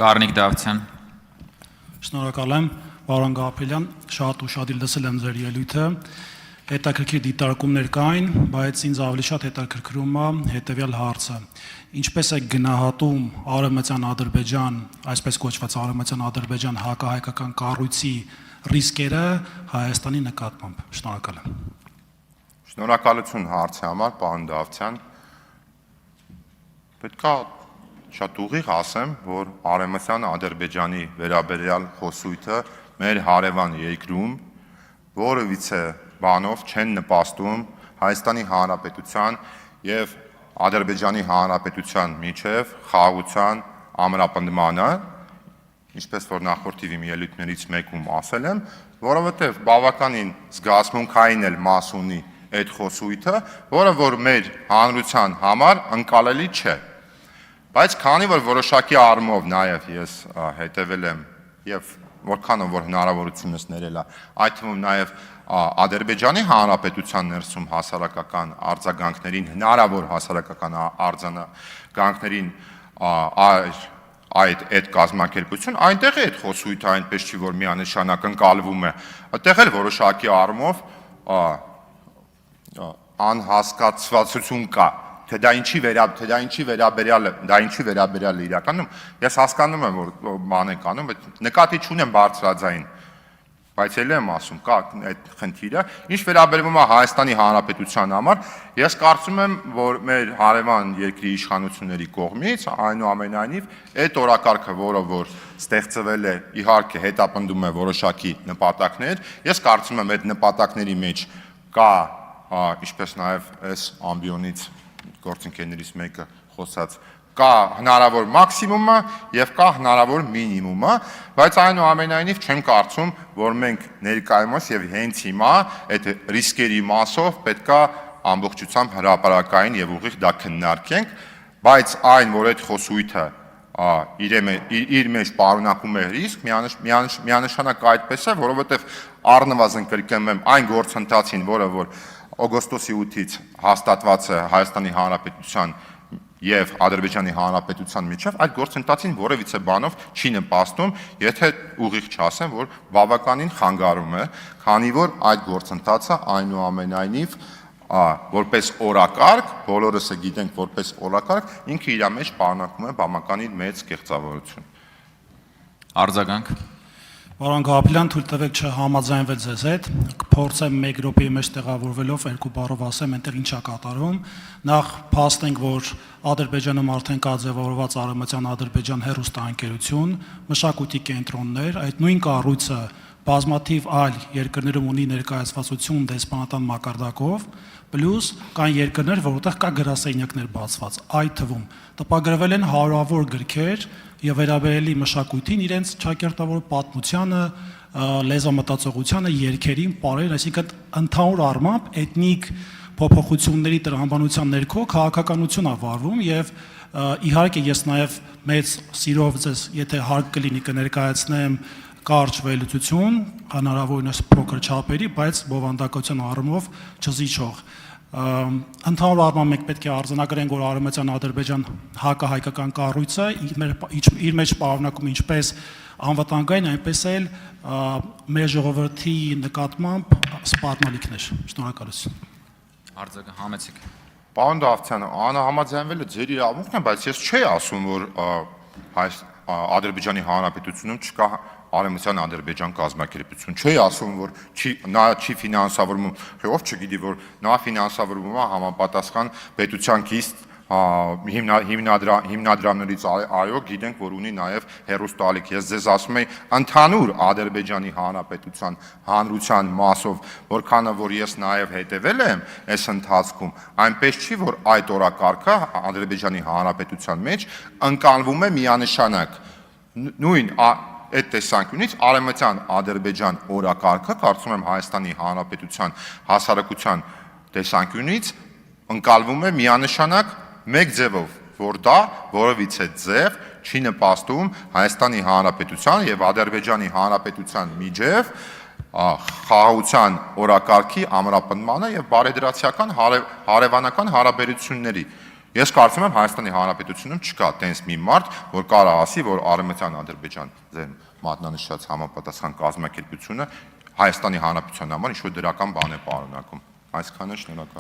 Գառնիկ Դավթյան։ Շնորհակալ եմ, պարոն Գաբրելյան, շատ ուշադիր լսել եմ ձեր ելույթը։ Հետաքրքիր դիտարկումներ կային, բայց ինձ ավելի շատ հետաքրքրում է հետևյալ հարցը. ինչպես է գնահատում Արևմտյան Ադրբեջան, այսպես կոչված Արևմտյան Ադրբեջան հակահայկական կառույցի ռիսկերը Հայաստանի նկատմամբ։ Շնորհակալ եմ։ Շնորհակալություն հարցի համար, պարոն Դավթյան։ Պետք է շատ ուղիղ ասեմ, որ Արևմտյան Ադրբեջանի վերաբերյալ խոսույթը մեր հարևան երկրում որևիցե բանով չեն նպաստում Հայաստանի Հանրապետության եւ Ադրբեջանի Հանրապետության միջև խաղաղության ամրապնդմանը, ինչպես որ նախորդ իմ ելույթներից մեկում ասել եմ, որովհետեւ բավականին զգացմունքային էլ մաս ունի այդ խոսույթը, որը որ մեր հանրության համար ընկալելի չէ։ Բայց քանի որ որոշակի առումով նաև ես հետևել եմ եւ որքանով որ հնարավորությունս ներել է, այդ թվում նաև Ադրբեջանի Հանրապետության ներսում հասարակական արձագանքներին, հնարավոր հասարակական արձագանքներին այդ կազմակերպություն, այնտեղ է այդ խոսույթը այնպես չի, որ միանշանակ ընկալվում է, այդտեղ էլ որոշակի առումով անհասկացվածություն կա, թե դա ինչի վերաբերյալ է իրականում, ես հասկանում եմ, որ բան եք անում, նկատի չունեմ բարձրաձայն, բայց էլ եմ ասում, կա այդ խնդիրը, ինչ վերաբերվում է Հայաստանի Հանրապետության համար, ես կարծում եմ, որ մեր հարևան երկրի իշխանությունների կողմից, այնուամենայնիվ, այդ օրակարգը, որը որ ստեղծվել է, իհարկե հետապնդում է որոշակի նպատակներ, ես կարծում եմ, այդ նպատակների մեջ կա, ինչպես նաև այս ամբիոնից գործընկերներից մեկը խոսած, կա հնարավոր մաքսիմումը եւ կա հնարավոր մինիմումը, բայց այնուամենայնիվ չեմ կարծում, որ մենք ներկայումս եւ հենց հիմա այդ ռիսկերի մասով պետքա ամբողջությամբ հրապարակային եւ ուղիղ դա քննարկենք, բայց այն, որ այդ խոսույթը իր մեջ պարունակում է ռիսկ, միանշանակ այդպես է, որովհետեւ առնվազն կրկնում եմ այն գործընթացին, որը որ օգոստոսի 8-ից հաստատված է Հայաստանի Հանրապետության եւ Ադրբեջանի Հանրապետության միջև, այդ գործընթացին որևիցե բանով չի նպաստում, եթե ուղիղ չասեմ, որ բավականին խանգարում է, քանի որ այդ գործընթացը այնուամենայնիվ որպես օրակարգ, բոլորս գիտենք որպես օրակարգ, ինքը իր մեջ պարունակում է բավականին մեծ կեղծավորություն։ Արձագանք։ Պարոն Գաբրելյան, թույլ տվեք չհամաձայնվել ձեզ հետ, կփորձեմ 1 րոպեի մեջ տեղավորվելով 2 բառով ասեմ, այնտեղ ինչ է կատարվում։ Նախ փաստենք, որ Ադրբեջանում արդեն կա ձևավորված Արևմտյան Ադրբեջան հեռուստաընկերություն, մշակույթի կենտրոններ, այդ նույն կառույցը բազմաթիվ այլ երկրներում ունի ներկայացվածություն դեսպանատան մակարդակով, պլյուս կան երկրներ, որտեղ կա գրասենյակներ բացված, այդ թվում տպագրվել են հարյուրավոր գրքեր եւ վերաբերելի մշակույթին, իրենց ճակերտավոր պատմությանը, լեզվամտածողությանը, երգերին, պարերին, այսինքն ընդհանուր առմամբ էթնիկ փոփոխությունների տրամաբանության ներքո քաղաքականություն է վարվում եւ իհարկե ես նաեւ մեծ սիրով ձեզ, եթե հարկ կլինի կներկայացնեմ կարճ վերլուծություն, հնարավորինս փոքր չափերի, բայց բովանդակության առումով չզիջող։ Ընդհանուր առմամբ մենք պետք է արձանագրենք, որ Արևմտյան Ադրբեջան հակահայկական կառույցը իր մեջ պարունակում ինչպես անվտանգային, այնպես էլ մեր ժողովրդի նկատմամբ սպառնալիքներ։ Շնորհակալություն։ Արձագանք համեցեք։ Պարոն Դավթյան, անհամաձայնվելը ձեր իրավունքն է, բայց ես չի ասում, որ Ադրբեջանի Հանրապետությունում չկա Արևմտյան Ադրբեջան կազմակերպություն, չի ասում, որ նա չի ֆինանսավորվում, ով չգիտի, որ նա ֆինանսավորվում է համապատասխան պետության կիստ հիմնադրամներից, այո, գիտենք, որ ունի նաև հեռուստաալիք։ Ես ձեզ ասում եմ, ընդհանուր Ադրբեջանի Հանրապետության հանրության մասով, որքանը որ ես նաև հետևել եմ այս ընթացքում, այնպես չի, որ այդ օրակարգը Ադրբեջանի Հանրապետության մեջ ընկալվում է միանշանակ։ Նույն այդ տեսանկյունից Արևմտյան Ադրբեջան օրակարգը, կարծում եմ Հայաստանի Հանրապետության հասարակության տեսանկյունից ընկալվում է միանշանակ մեկ ձևով, որ դա որևիցե ձև չի նպաստում Հայաստանի Հանրապետության եւ Ադրբեջանի Հանրապետության միջև խաղաղության օրակարգի ամրապնդմանը եւ բարեդրացիական հարևանական հարաբերությունների։ Ես կարծում եմ Հայաստանի Հանրապետությունում չկա տենց մի մարդ, որ կարող ասի, որ Արևմտյան Ադրբեջան ձեր մատնանշած համապատասխան կազմակերպությունը Հայաստանի Հանրապետության համար ինչ-որ դրական բան է պարունակում։ Այսքանը, շնորհակալ։